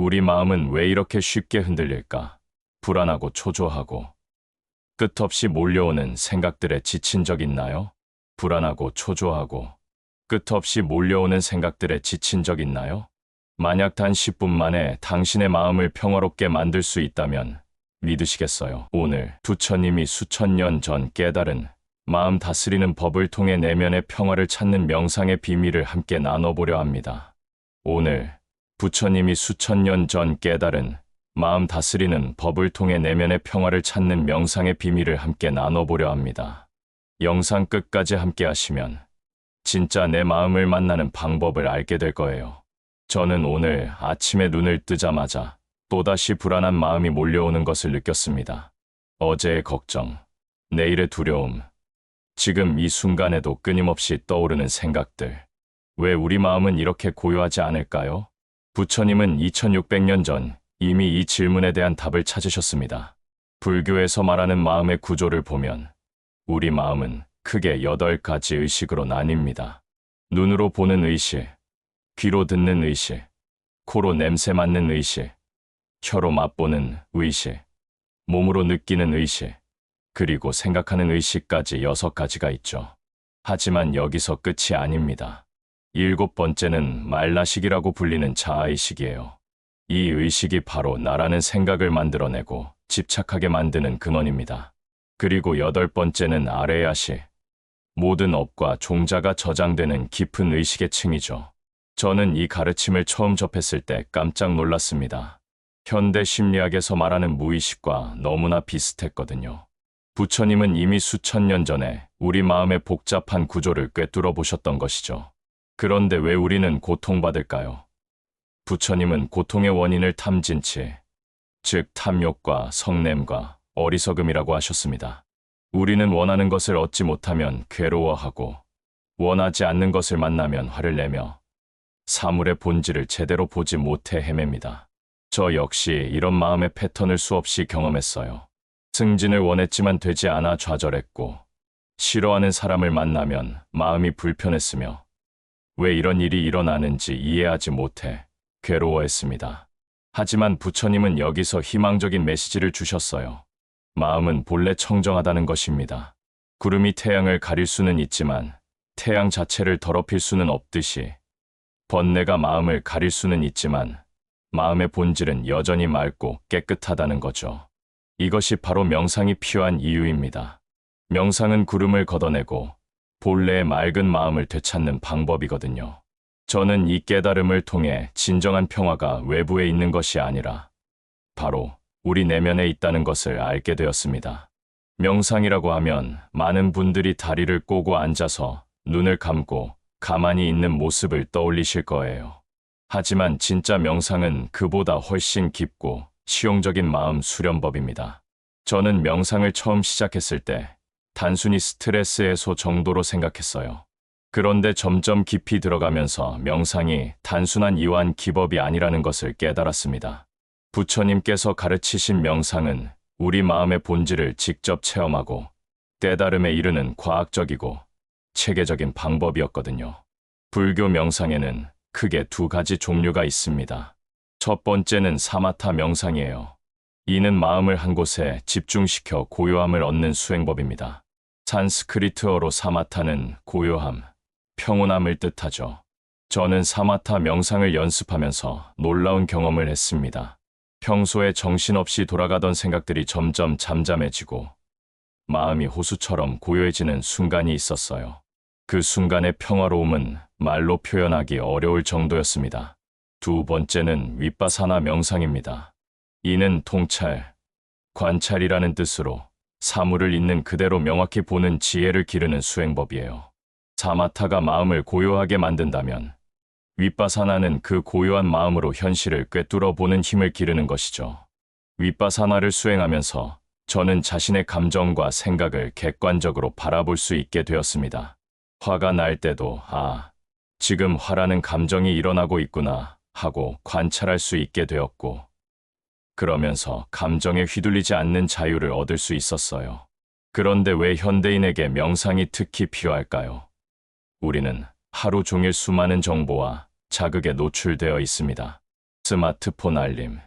우리 마음은 왜 이렇게 쉽게 흔들릴까? 불안하고 초조하고 끝없이 몰려오는 생각들에 지친 적 있나요? 불안하고 초조하고 끝없이 몰려오는 생각들에 지친 적 있나요? 만약 단 10분 만에 당신의 마음을 평화롭게 만들 수 있다면 믿으시겠어요? 오늘 부처님이 수천 년 전 깨달은 마음 다스리는 법을 통해 내면의 평화를 찾는 명상의 비밀을 함께 나눠보려 합니다. 오늘 부처님이 수천 년 전 깨달은 마음 다스리는 법을 통해 내면의 평화를 찾는 명상의 비밀을 함께 나눠보려 합니다. 영상 끝까지 함께 하시면 진짜 내 마음을 만나는 방법을 알게 될 거예요. 저는 오늘 아침에 눈을 뜨자마자 또다시 불안한 마음이 몰려오는 것을 느꼈습니다. 어제의 걱정, 내일의 두려움, 지금 이 순간에도 끊임없이 떠오르는 생각들. 왜 우리 마음은 이렇게 고요하지 않을까요? 부처님은 2600년 전 이미 이 질문에 대한 답을 찾으셨습니다. 불교에서 말하는 마음의 구조를 보면 우리 마음은 크게 8가지 의식으로 나뉩니다. 눈으로 보는 의식, 귀로 듣는 의식, 코로 냄새 맡는 의식, 혀로 맛보는 의식, 몸으로 느끼는 의식, 그리고 생각하는 의식까지 6가지가 있죠. 하지만 여기서 끝이 아닙니다. 7번째는 말라식이라고 불리는 자아의식이에요. 이 의식이 바로 나라는 생각을 만들어내고 집착하게 만드는 근원입니다. 그리고 8번째는 아레야식, 모든 업과 종자가 저장되는 깊은 의식의 층이죠. 저는 이 가르침을 처음 접했을 때 깜짝 놀랐습니다. 현대 심리학에서 말하는 무의식과 너무나 비슷했거든요. 부처님은 이미 수천 년 전에 우리 마음의 복잡한 구조를 꿰뚫어 보셨던 것이죠. 그런데 왜 우리는 고통받을까요? 부처님은 고통의 원인을 탐진치, 즉 탐욕과 성냄과 어리석음이라고 하셨습니다. 우리는 원하는 것을 얻지 못하면 괴로워하고 원하지 않는 것을 만나면 화를 내며 사물의 본질을 제대로 보지 못해 헤맵니다. 저 역시 이런 마음의 패턴을 수없이 경험했어요. 승진을 원했지만 되지 않아 좌절했고 싫어하는 사람을 만나면 마음이 불편했으며 왜 이런 일이 일어나는지 이해하지 못해 괴로워했습니다. 하지만 부처님은 여기서 희망적인 메시지를 주셨어요. 마음은 본래 청정하다는 것입니다. 구름이 태양을 가릴 수는 있지만 태양 자체를 더럽힐 수는 없듯이 번뇌가 마음을 가릴 수는 있지만 마음의 본질은 여전히 맑고 깨끗하다는 거죠. 이것이 바로 명상이 필요한 이유입니다. 명상은 구름을 걷어내고 본래의 맑은 마음을 되찾는 방법이거든요. 저는 이 깨달음을 통해 진정한 평화가 외부에 있는 것이 아니라 바로 우리 내면에 있다는 것을 알게 되었습니다. 명상이라고 하면 많은 분들이 다리를 꼬고 앉아서 눈을 감고 가만히 있는 모습을 떠올리실 거예요. 하지만 진짜 명상은 그보다 훨씬 깊고 실용적인 마음 수련법입니다. 저는 명상을 처음 시작했을 때 단순히 스트레스 해소 정도로 생각했어요. 그런데 점점 깊이 들어가면서 명상이 단순한 이완 기법이 아니라는 것을 깨달았습니다. 부처님께서 가르치신 명상은 우리 마음의 본질을 직접 체험하고 깨달음에 이르는 과학적이고 체계적인 방법이었거든요. 불교 명상에는 크게 2가지 종류가 있습니다. 첫 번째는 사마타 명상이에요. 이는 마음을 한 곳에 집중시켜 고요함을 얻는 수행법입니다. 산스크리트어로 사마타는 고요함, 평온함을 뜻하죠. 저는 사마타 명상을 연습하면서 놀라운 경험을 했습니다. 평소에 정신없이 돌아가던 생각들이 점점 잠잠해지고 마음이 호수처럼 고요해지는 순간이 있었어요. 그 순간의 평화로움은 말로 표현하기 어려울 정도였습니다. 2번째는 윗바사나 명상입니다. 이는 통찰, 관찰이라는 뜻으로 사물을 있는 그대로 명확히 보는 지혜를 기르는 수행법이에요. 사마타가 마음을 고요하게 만든다면 윗바사나는 그 고요한 마음으로 현실을 꿰뚫어 보는 힘을 기르는 것이죠. 윗바사나를 수행하면서 저는 자신의 감정과 생각을 객관적으로 바라볼 수 있게 되었습니다. 화가 날 때도 지금 화라는 감정이 일어나고 있구나 하고 관찰할 수 있게 되었고 그러면서 감정에 휘둘리지 않는 자유를 얻을 수 있었어요. 그런데 왜 현대인에게 명상이 특히 필요할까요? 우리는 하루 종일 수많은 정보와 자극에 노출되어 있습니다. 스마트폰 알림,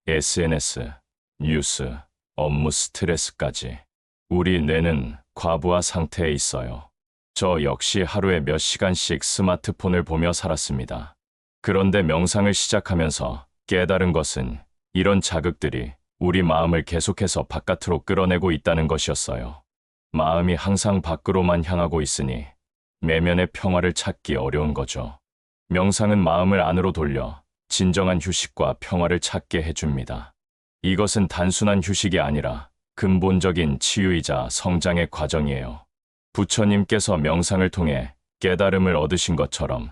SNS, 뉴스, 업무 스트레스까지. 우리 뇌는 과부하 상태에 있어요. 저 역시 하루에 몇 시간씩 스마트폰을 보며 살았습니다. 그런데 명상을 시작하면서 깨달은 것은 이런 자극들이 우리 마음을 계속해서 바깥으로 끌어내고 있다는 것이었어요. 마음이 항상 밖으로만 향하고 있으니 내면의 평화를 찾기 어려운 거죠. 명상은 마음을 안으로 돌려 진정한 휴식과 평화를 찾게 해줍니다. 이것은 단순한 휴식이 아니라 근본적인 치유이자 성장의 과정이에요. 부처님께서 명상을 통해 깨달음을 얻으신 것처럼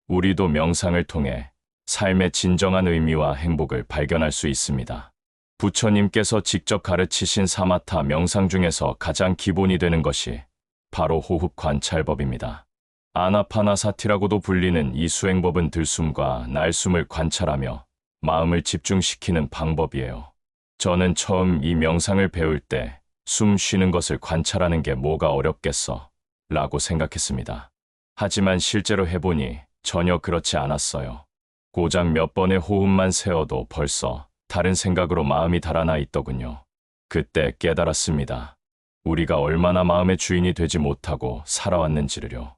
우리도 명상을 통해 삶의 진정한 의미와 행복을 발견할 수 있습니다. 부처님께서 직접 가르치신 사마타 명상 중에서 가장 기본이 되는 것이 바로 호흡 관찰법입니다. 아나파나사티라고도 불리는 이 수행법은 들숨과 날숨을 관찰하며 마음을 집중시키는 방법이에요. 저는 처음 이 명상을 배울 때 숨 쉬는 것을 관찰하는 게 뭐가 어렵겠어 라고 생각했습니다. 하지만 실제로 해보니 전혀 그렇지 않았어요. 고작 몇 번의 호흡만 세어도 벌써 다른 생각으로 마음이 달아나 있더군요. 그때 깨달았습니다. 우리가 얼마나 마음의 주인이 되지 못하고 살아왔는지를요.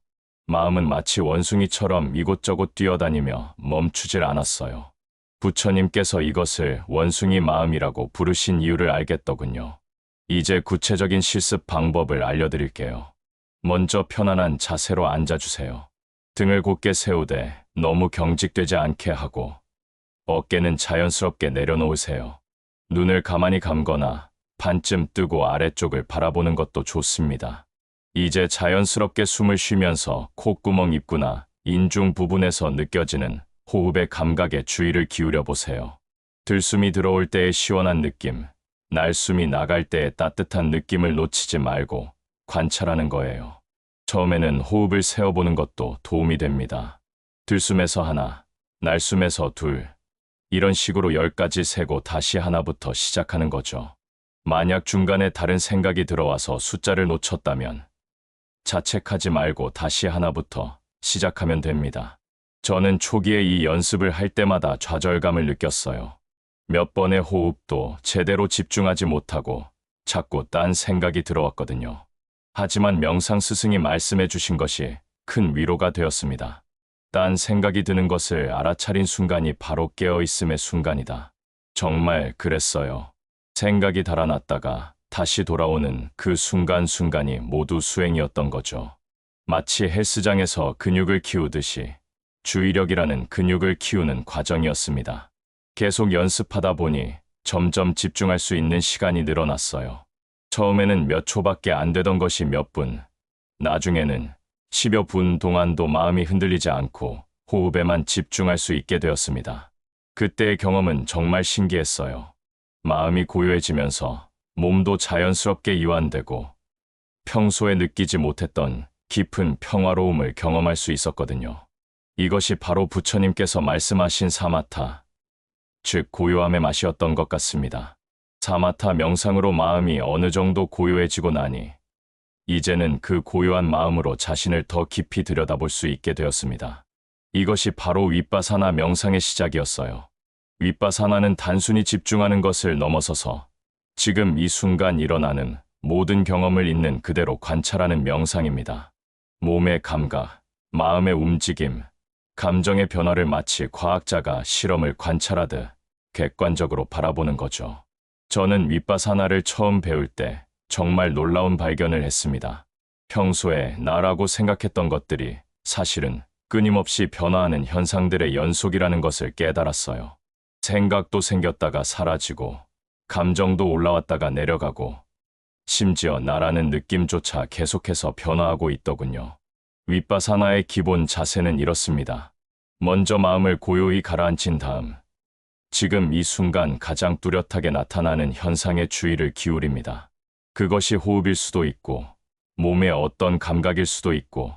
마음은 마치 원숭이처럼 이곳저곳 뛰어다니며 멈추질 않았어요. 부처님께서 이것을 원숭이 마음이라고 부르신 이유를 알겠더군요. 이제 구체적인 실습 방법을 알려드릴게요. 먼저 편안한 자세로 앉아주세요. 등을 곧게 세우되 너무 경직되지 않게 하고 어깨는 자연스럽게 내려놓으세요. 눈을 가만히 감거나 반쯤 뜨고 아래쪽을 바라보는 것도 좋습니다. 이제 자연스럽게 숨을 쉬면서 콧구멍 입구나 인중 부분에서 느껴지는 호흡의 감각에 주의를 기울여 보세요. 들숨이 들어올 때의 시원한 느낌, 날숨이 나갈 때의 따뜻한 느낌을 놓치지 말고 관찰하는 거예요. 처음에는 호흡을 세어보는 것도 도움이 됩니다. 들숨에서 하나, 날숨에서 둘, 이런 식으로 10가지 세고 다시 하나부터 시작하는 거죠. 만약 중간에 다른 생각이 들어와서 숫자를 놓쳤다면 자책하지 말고 다시 하나부터 시작하면 됩니다. 저는 초기에 이 연습을 할 때마다 좌절감을 느꼈어요. 몇 번의 호흡도 제대로 집중하지 못하고 자꾸 딴 생각이 들어왔거든요. 하지만 명상 스승이 말씀해 주신 것이 큰 위로가 되었습니다. 딴 생각이 드는 것을 알아차린 순간이 바로 깨어있음의 순간이다. 정말 그랬어요. 생각이 달아났다가 다시 돌아오는 그 순간순간이 모두 수행이었던 거죠. 마치 헬스장에서 근육을 키우듯이 주의력이라는 근육을 키우는 과정이었습니다. 계속 연습하다 보니 점점 집중할 수 있는 시간이 늘어났어요. 처음에는 몇 초밖에 안 되던 것이 몇 분, 나중에는 10여 분 동안도 마음이 흔들리지 않고 호흡에만 집중할 수 있게 되었습니다. 그때의 경험은 정말 신기했어요. 마음이 고요해지면서 몸도 자연스럽게 이완되고 평소에 느끼지 못했던 깊은 평화로움을 경험할 수 있었거든요. 이것이 바로 부처님께서 말씀하신 사마타, 즉 고요함의 맛이었던 것 같습니다. 사마타 명상으로 마음이 어느 정도 고요해지고 나니 이제는 그 고요한 마음으로 자신을 더 깊이 들여다볼 수 있게 되었습니다. 이것이 바로 윗바사나 명상의 시작이었어요. 윗바사나는 단순히 집중하는 것을 넘어서서 지금 이 순간 일어나는 모든 경험을 있는 그대로 관찰하는 명상입니다. 몸의 감각, 마음의 움직임, 감정의 변화를 마치 과학자가 실험을 관찰하듯 객관적으로 바라보는 거죠. 저는 윗바사나를 처음 배울 때 정말 놀라운 발견을 했습니다. 평소에 나라고 생각했던 것들이 사실은 끊임없이 변화하는 현상들의 연속이라는 것을 깨달았어요. 생각도 생겼다가 사라지고, 감정도 올라왔다가 내려가고, 심지어 나라는 느낌조차 계속해서 변화하고 있더군요. 윗바사나의 기본 자세는 이렇습니다. 먼저 마음을 고요히 가라앉힌 다음, 지금 이 순간 가장 뚜렷하게 나타나는 현상에 주의를 기울입니다. 그것이 호흡일 수도 있고, 몸의 어떤 감각일 수도 있고,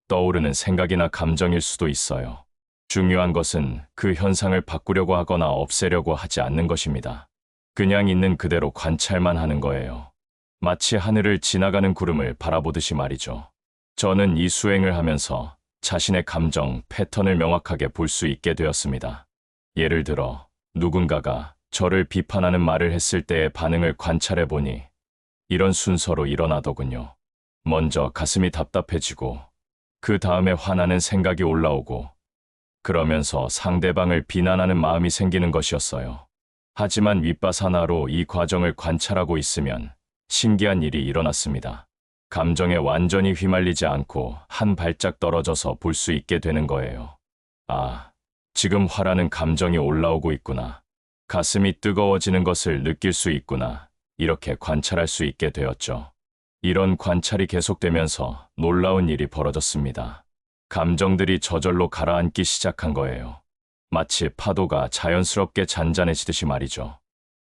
떠오르는 생각이나 감정일 수도 있어요. 중요한 것은 그 현상을 바꾸려고 하거나 없애려고 하지 않는 것입니다. 그냥 있는 그대로 관찰만 하는 거예요. 마치 하늘을 지나가는 구름을 바라보듯이 말이죠. 저는 이 수행을 하면서 자신의 감정, 패턴을 명확하게 볼 수 있게 되었습니다. 예를 들어 누군가가 저를 비판하는 말을 했을 때의 반응을 관찰해 보니 이런 순서로 일어나더군요. 먼저 가슴이 답답해지고 그 다음에 화나는 생각이 올라오고 그러면서 상대방을 비난하는 마음이 생기는 것이었어요. 하지만 윗바사나로 이 과정을 관찰하고 있으면 신기한 일이 일어났습니다. 감정에 완전히 휘말리지 않고 한 발짝 떨어져서 볼 수 있게 되는 거예요. 아, 지금 화라는 감정이 올라오고 있구나. 가슴이 뜨거워지는 것을 느낄 수 있구나. 이렇게 관찰할 수 있게 되었죠. 이런 관찰이 계속되면서 놀라운 일이 벌어졌습니다. 감정들이 저절로 가라앉기 시작한 거예요. 마치 파도가 자연스럽게 잔잔해지듯이 말이죠.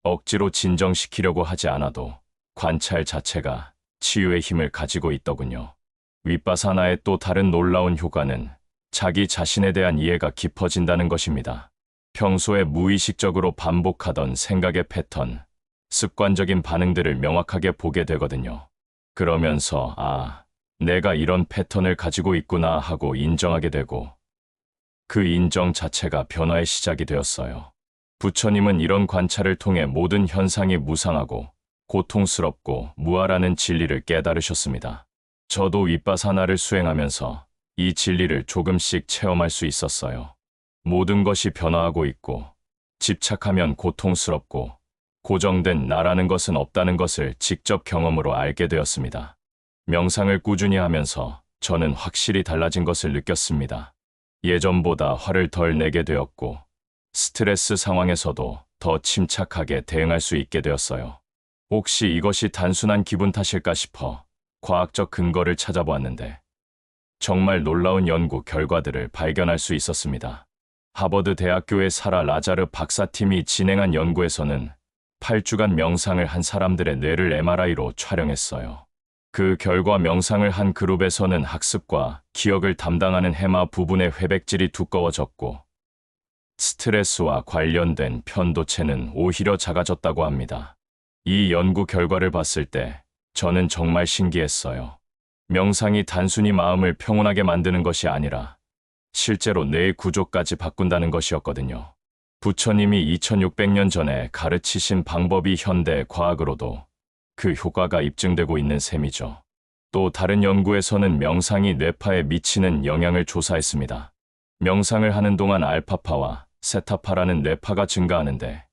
억지로 진정시키려고 하지 않아도 관찰 자체가 치유의 힘을 가지고 있더군요. 윗바사나의 또 다른 놀라운 효과는 자기 자신에 대한 이해가 깊어진다는 것입니다. 평소에 무의식적으로 반복하던 생각의 패턴, 습관적인 반응들을 명확하게 보게 되거든요. 그러면서 내가 이런 패턴을 가지고 있구나 하고 인정하게 되고 그 인정 자체가 변화의 시작이 되었어요. 부처님은 이런 관찰을 통해 모든 현상이 무상하고 고통스럽고 무아라는 진리를 깨달으셨습니다. 저도 윗바사나를 수행하면서 이 진리를 조금씩 체험할 수 있었어요. 모든 것이 변화하고 있고 집착하면 고통스럽고 고정된 나라는 것은 없다는 것을 직접 경험으로 알게 되었습니다. 명상을 꾸준히 하면서 저는 확실히 달라진 것을 느꼈습니다. 예전보다 화를 덜 내게 되었고 스트레스 상황에서도 더 침착하게 대응할 수 있게 되었어요. 혹시 이것이 단순한 기분 탓일까 싶어 과학적 근거를 찾아보았는데 정말 놀라운 연구 결과들을 발견할 수 있었습니다. 하버드 대학교의 사라 라자르 박사팀이 진행한 연구에서는 8주간 명상을 한 사람들의 뇌를 MRI로 촬영했어요. 그 결과 명상을 한 그룹에서는 학습과 기억을 담당하는 해마 부분의 회백질이 두꺼워졌고 스트레스와 관련된 편도체는 오히려 작아졌다고 합니다. 이 연구 결과를 봤을 때 저는 정말 신기했어요. 명상이 단순히 마음을 평온하게 만드는 것이 아니라 실제로 뇌의 구조까지 바꾼다는 것이었거든요. 부처님이 2600년 전에 가르치신 방법이 현대 과학으로도 그 효과가 입증되고 있는 셈이죠. 또 다른 연구에서는 명상이 뇌파에 미치는 영향을 조사했습니다. 명상을 하는 동안 알파파와 세타파라는 뇌파가 증가하는데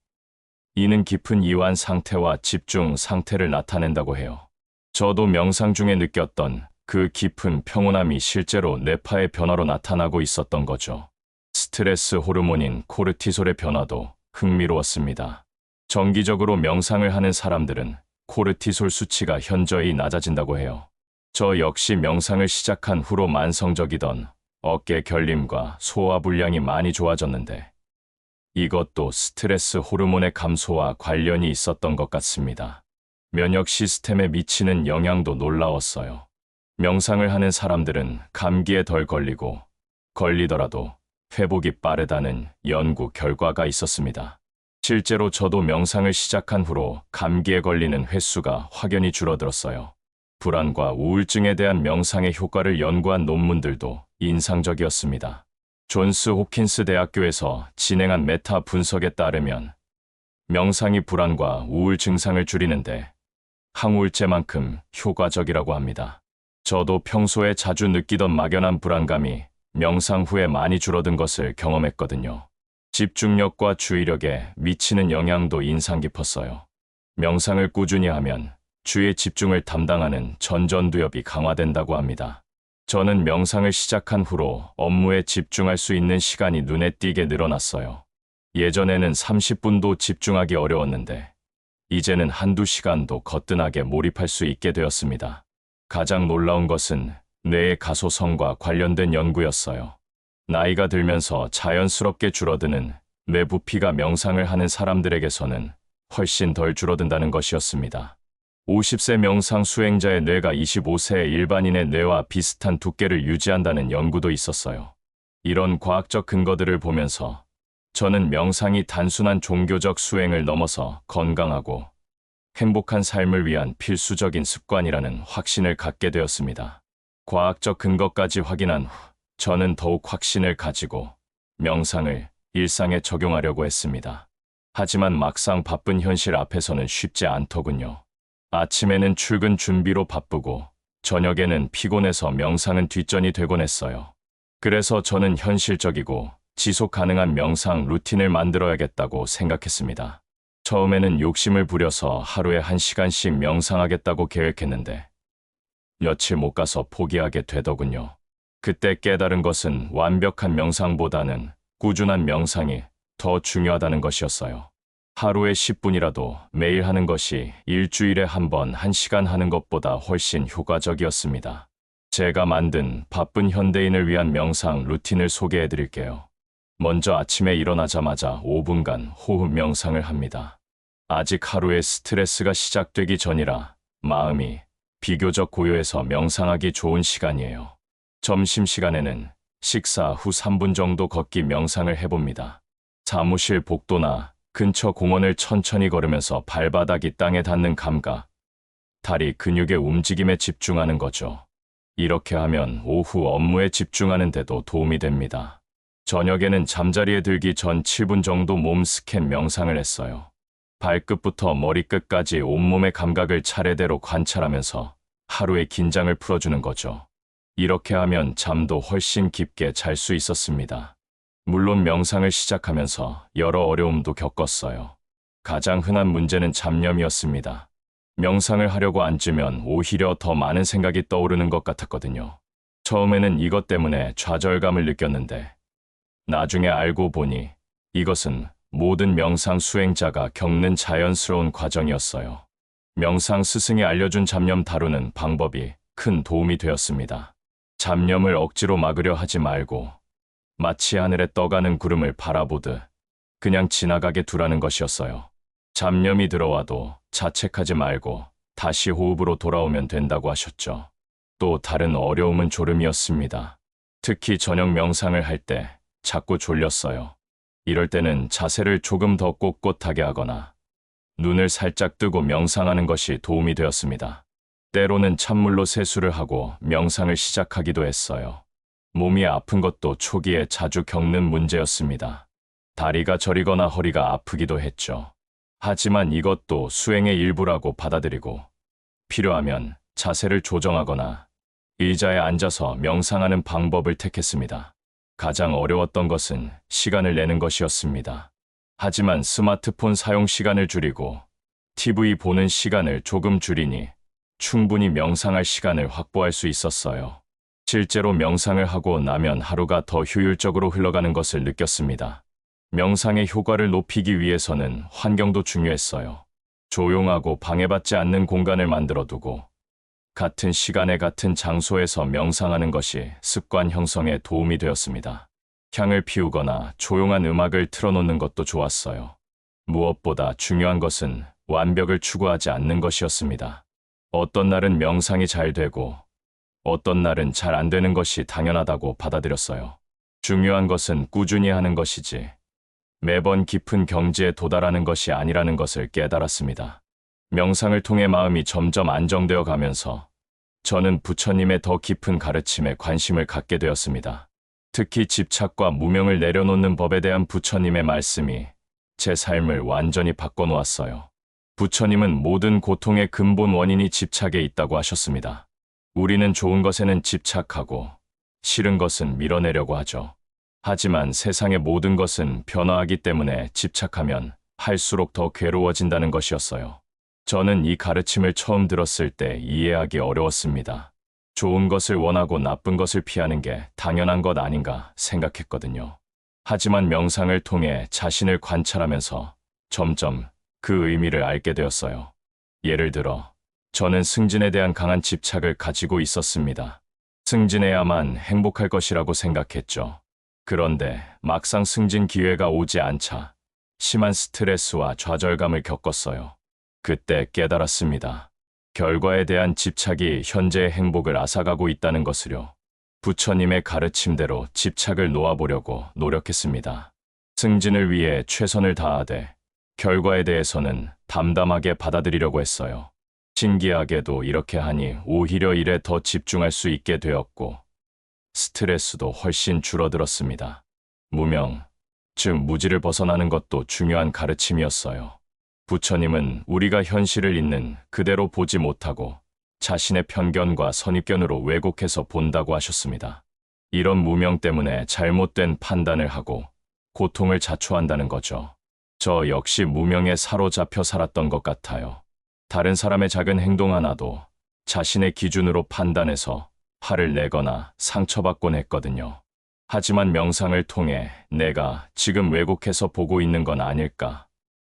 이는 깊은 이완 상태와 집중 상태를 나타낸다고 해요. 저도 명상 중에 느꼈던 그 깊은 평온함이 실제로 뇌파의 변화로 나타나고 있었던 거죠. 스트레스 호르몬인 코르티솔의 변화도 흥미로웠습니다. 정기적으로 명상을 하는 사람들은 코르티솔 수치가 현저히 낮아진다고 해요. 저 역시 명상을 시작한 후로 만성적이던 어깨 결림과 소화불량이 많이 좋아졌는데 이것도 스트레스 호르몬의 감소와 관련이 있었던 것 같습니다. 면역 시스템에 미치는 영향도 놀라웠어요. 명상을 하는 사람들은 감기에 덜 걸리고 걸리더라도 회복이 빠르다는 연구 결과가 있었습니다. 실제로 저도 명상을 시작한 후로 감기에 걸리는 횟수가 확연히 줄어들었어요. 불안과 우울증에 대한 명상의 효과를 연구한 논문들도 인상적이었습니다. 존스 홉킨스 대학교에서 진행한 메타 분석에 따르면 명상이 불안과 우울 증상을 줄이는데 항우울제만큼 효과적이라고 합니다. 저도 평소에 자주 느끼던 막연한 불안감이 명상 후에 많이 줄어든 것을 경험했거든요. 집중력과 주의력에 미치는 영향도 인상 깊었어요. 명상을 꾸준히 하면 주의 집중을 담당하는 전전두엽이 강화된다고 합니다. 저는 명상을 시작한 후로 업무에 집중할 수 있는 시간이 눈에 띄게 늘어났어요. 예전에는 30분도 집중하기 어려웠는데 이제는 한두 시간도 거뜬하게 몰입할 수 있게 되었습니다. 가장 놀라운 것은 뇌의 가소성과 관련된 연구였어요. 나이가 들면서 자연스럽게 줄어드는 뇌 부피가 명상을 하는 사람들에게서는 훨씬 덜 줄어든다는 것이었습니다. 50세 명상 수행자의 뇌가 25세의 일반인의 뇌와 비슷한 두께를 유지한다는 연구도 있었어요. 이런 과학적 근거들을 보면서 저는 명상이 단순한 종교적 수행을 넘어서 건강하고 행복한 삶을 위한 필수적인 습관이라는 확신을 갖게 되었습니다. 과학적 근거까지 확인한 후 저는 더욱 확신을 가지고 명상을 일상에 적용하려고 했습니다. 하지만 막상 바쁜 현실 앞에서는 쉽지 않더군요. 아침에는 출근 준비로 바쁘고 저녁에는 피곤해서 명상은 뒷전이 되곤 했어요. 그래서 저는 현실적이고 지속 가능한 명상 루틴을 만들어야겠다고 생각했습니다. 처음에는 욕심을 부려서 하루에 1시간씩 명상하겠다고 계획했는데 며칠 못 가서 포기하게 되더군요. 그때 깨달은 것은 완벽한 명상보다는 꾸준한 명상이 더 중요하다는 것이었어요. 하루에 10분이라도 매일 하는 것이 일주일에 한 번 1시간 하는 것보다 훨씬 효과적이었습니다. 제가 만든 바쁜 현대인을 위한 명상 루틴을 소개해 드릴게요. 먼저 아침에 일어나자마자 5분간 호흡 명상을 합니다. 아직 하루의 스트레스가 시작되기 전이라 마음이 비교적 고요해서 명상하기 좋은 시간이에요. 점심시간에는 식사 후 3분 정도 걷기 명상을 해봅니다. 사무실 복도나 근처 공원을 천천히 걸으면서 발바닥이 땅에 닿는 감각, 다리 근육의 움직임에 집중하는 거죠. 이렇게 하면 오후 업무에 집중하는 데도 도움이 됩니다. 저녁에는 잠자리에 들기 전 7분 정도 몸 스캔 명상을 했어요. 발끝부터 머리끝까지 온몸의 감각을 차례대로 관찰하면서 하루의 긴장을 풀어주는 거죠. 이렇게 하면 잠도 훨씬 깊게 잘 수 있었습니다. 물론 명상을 시작하면서 여러 어려움도 겪었어요. 가장 흔한 문제는 잡념이었습니다. 명상을 하려고 앉으면 오히려 더 많은 생각이 떠오르는 것 같았거든요. 처음에는 이것 때문에 좌절감을 느꼈는데 나중에 알고 보니 이것은 모든 명상 수행자가 겪는 자연스러운 과정이었어요. 명상 스승이 알려준 잡념 다루는 방법이 큰 도움이 되었습니다. 잡념을 억지로 막으려 하지 말고 마치 하늘에 떠가는 구름을 바라보듯 그냥 지나가게 두라는 것이었어요. 잡념이 들어와도 자책하지 말고 다시 호흡으로 돌아오면 된다고 하셨죠. 또 다른 어려움은 졸음이었습니다. 특히 저녁 명상을 할 때 자꾸 졸렸어요. 이럴 때는 자세를 조금 더 꼿꼿하게 하거나 눈을 살짝 뜨고 명상하는 것이 도움이 되었습니다. 때로는 찬물로 세수를 하고 명상을 시작하기도 했어요. 몸이 아픈 것도 초기에 자주 겪는 문제였습니다. 다리가 저리거나 허리가 아프기도 했죠. 하지만 이것도 수행의 일부라고 받아들이고 필요하면 자세를 조정하거나 의자에 앉아서 명상하는 방법을 택했습니다. 가장 어려웠던 것은 시간을 내는 것이었습니다. 하지만 스마트폰 사용 시간을 줄이고 TV 보는 시간을 조금 줄이니 충분히 명상할 시간을 확보할 수 있었어요. 실제로 명상을 하고 나면 하루가 더 효율적으로 흘러가는 것을 느꼈습니다. 명상의 효과를 높이기 위해서는 환경도 중요했어요. 조용하고 방해받지 않는 공간을 만들어두고 같은 시간에 같은 장소에서 명상하는 것이 습관 형성에 도움이 되었습니다. 향을 피우거나 조용한 음악을 틀어놓는 것도 좋았어요. 무엇보다 중요한 것은 완벽을 추구하지 않는 것이었습니다. 어떤 날은 명상이 잘 되고 어떤 날은 잘 안 되는 것이 당연하다고 받아들였어요. 중요한 것은 꾸준히 하는 것이지 매번 깊은 경지에 도달하는 것이 아니라는 것을 깨달았습니다. 명상을 통해 마음이 점점 안정되어 가면서 저는 부처님의 더 깊은 가르침에 관심을 갖게 되었습니다. 특히 집착과 무명을 내려놓는 법에 대한 부처님의 말씀이 제 삶을 완전히 바꿔놓았어요. 부처님은 모든 고통의 근본 원인이 집착에 있다고 하셨습니다. 우리는 좋은 것에는 집착하고 싫은 것은 밀어내려고 하죠. 하지만 세상의 모든 것은 변화하기 때문에 집착하면 할수록 더 괴로워진다는 것이었어요. 저는 이 가르침을 처음 들었을 때 이해하기 어려웠습니다. 좋은 것을 원하고 나쁜 것을 피하는 게 당연한 것 아닌가 생각했거든요. 하지만 명상을 통해 자신을 관찰하면서 점점 그 의미를 알게 되었어요. 예를 들어, 저는 승진에 대한 강한 집착을 가지고 있었습니다. 승진해야만 행복할 것이라고 생각했죠. 그런데 막상 승진 기회가 오지 않자 심한 스트레스와 좌절감을 겪었어요. 그때 깨달았습니다. 결과에 대한 집착이 현재의 행복을 앗아가고 있다는 것을요. 부처님의 가르침대로 집착을 놓아보려고 노력했습니다. 승진을 위해 최선을 다하되 결과에 대해서는 담담하게 받아들이려고 했어요. 신기하게도 이렇게 하니 오히려 일에 더 집중할 수 있게 되었고 스트레스도 훨씬 줄어들었습니다. 무명, 즉 무지를 벗어나는 것도 중요한 가르침이었어요. 부처님은 우리가 현실을 있는 그대로 보지 못하고 자신의 편견과 선입견으로 왜곡해서 본다고 하셨습니다. 이런 무명 때문에 잘못된 판단을 하고 고통을 자초한다는 거죠. 저 역시 무명에 사로잡혀 살았던 것 같아요. 다른 사람의 작은 행동 하나도 자신의 기준으로 판단해서 화를 내거나 상처받곤 했거든요. 하지만 명상을 통해 내가 지금 왜곡해서 보고 있는 건 아닐까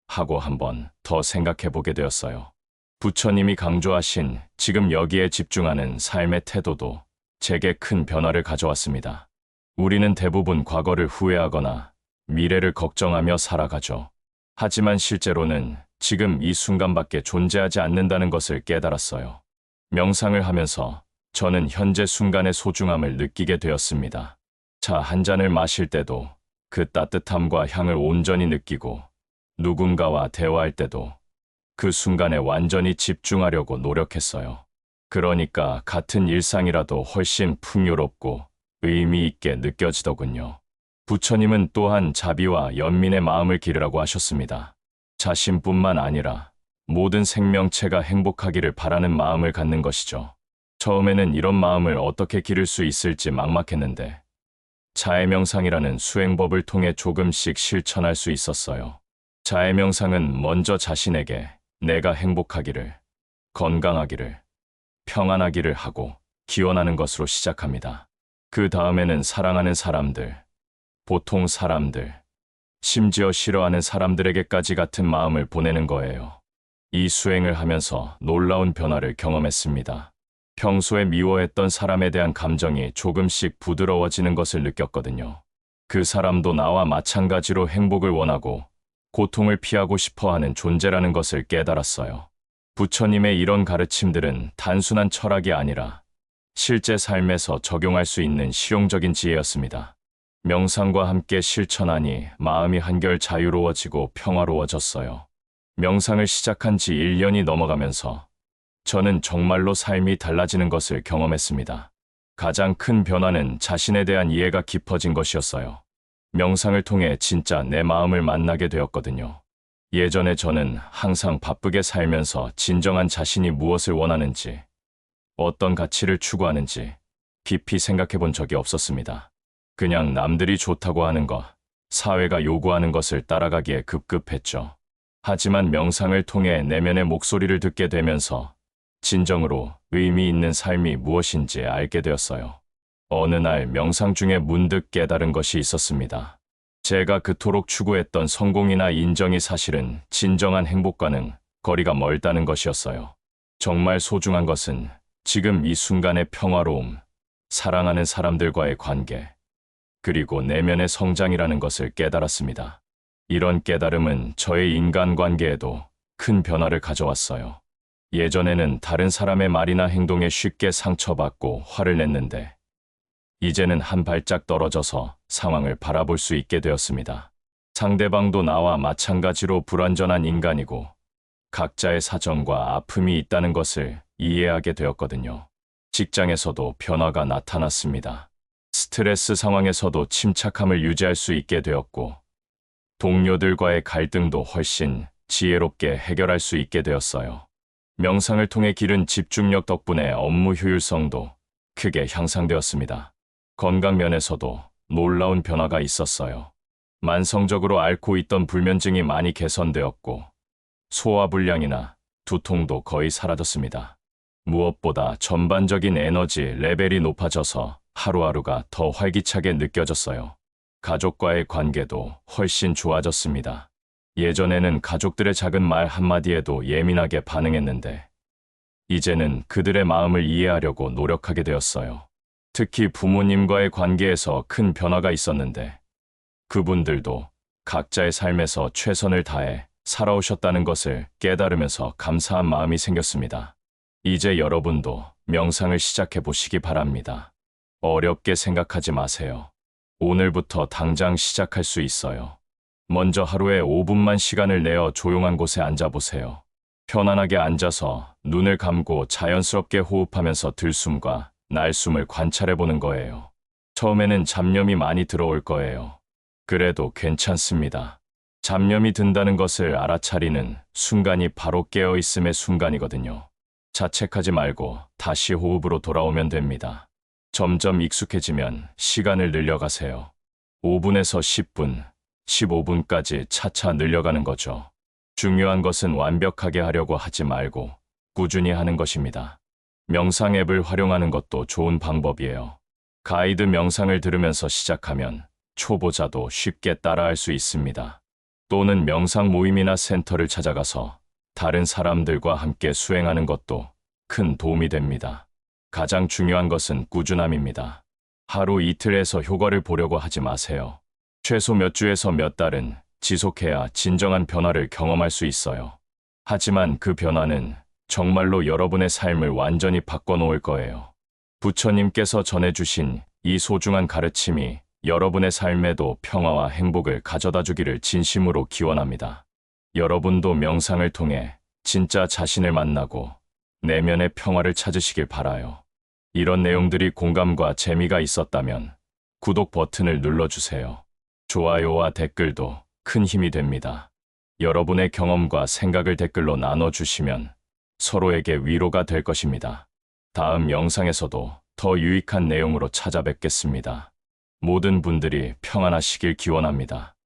하고 한번 더 생각해 보게 되었어요. 부처님이 강조하신 지금 여기에 집중하는 삶의 태도도 제게 큰 변화를 가져왔습니다. 우리는 대부분 과거를 후회하거나 미래를 걱정하며 살아가죠. 하지만 실제로는 지금 이 순간밖에 존재하지 않는다는 것을 깨달았어요. 명상을 하면서 저는 현재 순간의 소중함을 느끼게 되었습니다. 차 한 잔을 마실 때도 그 따뜻함과 향을 온전히 느끼고 누군가와 대화할 때도 그 순간에 완전히 집중하려고 노력했어요. 그러니까 같은 일상이라도 훨씬 풍요롭고 의미 있게 느껴지더군요. 부처님은 또한 자비와 연민의 마음을 기르라고 하셨습니다. 자신뿐만 아니라 모든 생명체가 행복하기를 바라는 마음을 갖는 것이죠. 처음에는 이런 마음을 어떻게 기를 수 있을지 막막했는데 자해명상이라는 수행법을 통해 조금씩 실천할 수 있었어요. 자해명상은 먼저 자신에게 내가 행복하기를, 건강하기를, 평안하기를 하고 기원하는 것으로 시작합니다. 그 다음에는 사랑하는 사람들, 보통 사람들, 심지어 싫어하는 사람들에게까지 같은 마음을 보내는 거예요. 이 수행을 하면서 놀라운 변화를 경험했습니다. 평소에 미워했던 사람에 대한 감정이 조금씩 부드러워지는 것을 느꼈거든요. 그 사람도 나와 마찬가지로 행복을 원하고 고통을 피하고 싶어하는 존재라는 것을 깨달았어요. 부처님의 이런 가르침들은 단순한 철학이 아니라 실제 삶에서 적용할 수 있는 실용적인 지혜였습니다. 명상과 함께 실천하니 마음이 한결 자유로워지고 평화로워졌어요. 명상을 시작한 지 1년이 넘어가면서 저는 정말로 삶이 달라지는 것을 경험했습니다. 가장 큰 변화는 자신에 대한 이해가 깊어진 것이었어요. 명상을 통해 진짜 내 마음을 만나게 되었거든요. 예전에 저는 항상 바쁘게 살면서 진정한 자신이 무엇을 원하는지, 어떤 가치를 추구하는지 깊이 생각해 본 적이 없었습니다. 그냥 남들이 좋다고 하는 것, 사회가 요구하는 것을 따라가기에 급급했죠. 하지만 명상을 통해 내면의 목소리를 듣게 되면서 진정으로 의미 있는 삶이 무엇인지 알게 되었어요. 어느 날 명상 중에 문득 깨달은 것이 있었습니다. 제가 그토록 추구했던 성공이나 인정이 사실은 진정한 행복과는 거리가 멀다는 것이었어요. 정말 소중한 것은 지금 이 순간의 평화로움, 사랑하는 사람들과의 관계, 그리고 내면의 성장이라는 것을 깨달았습니다. 이런 깨달음은 저의 인간관계에도 큰 변화를 가져왔어요. 예전에는 다른 사람의 말이나 행동에 쉽게 상처받고 화를 냈는데 이제는 한 발짝 떨어져서 상황을 바라볼 수 있게 되었습니다. 상대방도 나와 마찬가지로 불완전한 인간이고 각자의 사정과 아픔이 있다는 것을 이해하게 되었거든요. 직장에서도 변화가 나타났습니다. 스트레스 상황에서도 침착함을 유지할 수 있게 되었고 동료들과의 갈등도 훨씬 지혜롭게 해결할 수 있게 되었어요. 명상을 통해 기른 집중력 덕분에 업무 효율성도 크게 향상되었습니다. 건강 면에서도 놀라운 변화가 있었어요. 만성적으로 앓고 있던 불면증이 많이 개선되었고 소화불량이나 두통도 거의 사라졌습니다. 무엇보다 전반적인 에너지 레벨이 높아져서 하루하루가 더 활기차게 느껴졌어요. 가족과의 관계도 훨씬 좋아졌습니다. 예전에는 가족들의 작은 말 한마디에도 예민하게 반응했는데 이제는 그들의 마음을 이해하려고 노력하게 되었어요. 특히 부모님과의 관계에서 큰 변화가 있었는데 그분들도 각자의 삶에서 최선을 다해 살아오셨다는 것을 깨달으면서 감사한 마음이 생겼습니다. 이제 여러분도 명상을 시작해 보시기 바랍니다. 어렵게 생각하지 마세요. 오늘부터 당장 시작할 수 있어요. 먼저 하루에 5분만 시간을 내어 조용한 곳에 앉아보세요. 편안하게 앉아서 눈을 감고 자연스럽게 호흡하면서 들숨과 날숨을 관찰해보는 거예요. 처음에는 잡념이 많이 들어올 거예요. 그래도 괜찮습니다. 잡념이 든다는 것을 알아차리는 순간이 바로 깨어있음의 순간이거든요. 자책하지 말고 다시 호흡으로 돌아오면 됩니다. 점점 익숙해지면 시간을 늘려가세요. 5분에서 10분, 15분까지 차차 늘려가는 거죠. 중요한 것은 완벽하게 하려고 하지 말고 꾸준히 하는 것입니다. 명상 앱을 활용하는 것도 좋은 방법이에요. 가이드 명상을 들으면서 시작하면 초보자도 쉽게 따라할 수 있습니다. 또는 명상 모임이나 센터를 찾아가서 다른 사람들과 함께 수행하는 것도 큰 도움이 됩니다. 가장 중요한 것은 꾸준함입니다. 하루 이틀에서 효과를 보려고 하지 마세요. 최소 몇 주에서 몇 달은 지속해야 진정한 변화를 경험할 수 있어요. 하지만 그 변화는 정말로 여러분의 삶을 완전히 바꿔놓을 거예요. 부처님께서 전해주신 이 소중한 가르침이 여러분의 삶에도 평화와 행복을 가져다 주기를 진심으로 기원합니다. 여러분도 명상을 통해 진짜 자신을 만나고 내면의 평화를 찾으시길 바라요. 이런 내용들이 공감과 재미가 있었다면 구독 버튼을 눌러주세요. 좋아요와 댓글도 큰 힘이 됩니다. 여러분의 경험과 생각을 댓글로 나눠주시면 서로에게 위로가 될 것입니다. 다음 영상에서도 더 유익한 내용으로 찾아뵙겠습니다. 모든 분들이 평안하시길 기원합니다.